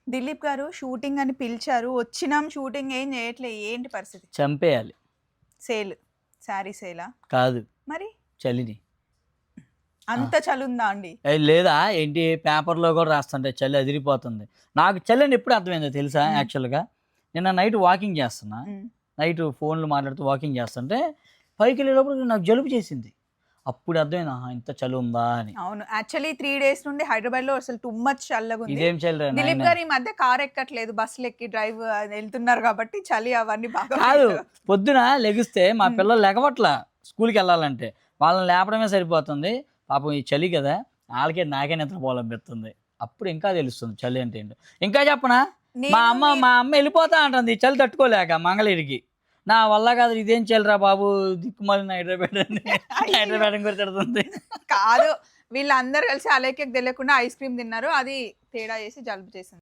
దిలీప్ గారు షూటింగ్ అని పిలిచారు. వచ్చినాం షూటింగ్ ఏం చేయట్లే. ఏంటి పరిస్థితి? చంపేయాలి. సేల్. శారీ సేలా? కాదు. మరి? చలిని. అంత చలుందా అండి? లేదా ఏంటి పేపర్‌లో కూడా రాస్తుంటే చలి అదిరిపోతుంది. నాకు చలి అని ఎప్పుడు అర్థమైందో తెలుసా యాక్చువల్‌గా? నిన్న నైట్ వాకింగ్ చేస్తున్నా. నైట్ ఫోన్‌లో మాట్లాడుతూ వాకింగ్ చేస్తుంటే పైకెళ్ళేటప్పుడు నాకు జలుబు చేసింది. అప్పుడు అర్థమైంది ఆహా! ఇంత చలి ఉందా అని. అవును. యాక్చువల్లీ 3 డేస్ నుండి హైదరాబాద్‌లో అసలు టూ మచ్ చల్లగుంది. ఇదేం చలిరా దిలీప్ నాయనా. గారు ఈ మధ్య కార్ ఎక్కట్లేదు. బస్సులు ఎక్కి డ్రైవ్ వెళ్తున్నారు కాబట్టి చలి అవన్నీ బాగా కాదు. పొద్దున లెగిస్తే మా పిల్లలు లెగవట్లా స్కూల్‌కి వెళ్ళాలంటే. వాళ్ళని లేపడమే సరిపోతుంది. పాపం ఈ చలి కదా! ఆళ్ళకే నాకే నిద్రపోవాలనిపిస్తుంది. అప్పుడు ఇంకా తెలుస్తుంది చలి అంటే ఏంటో. ఇంకా చెప్పనా? మా అమ్మ ఎళ్ళిపోతా అంటుంది చలి తట్టుకోలేక మంగళగిరికి. నా వల్ల కాదు ఇదేం చలిరా బాబు దిక్కుమాలిన హైదరాబాద్ అని హైదరాబాద్ అని కూడా తిడుతుంది. కాదు. వీళ్ళందరూ కలిసి అలేఖ్యకు తెలియకుండా ఐస్ క్రీమ్ తిన్నారు. అది తేడా చేసి జలుబు చేసింది.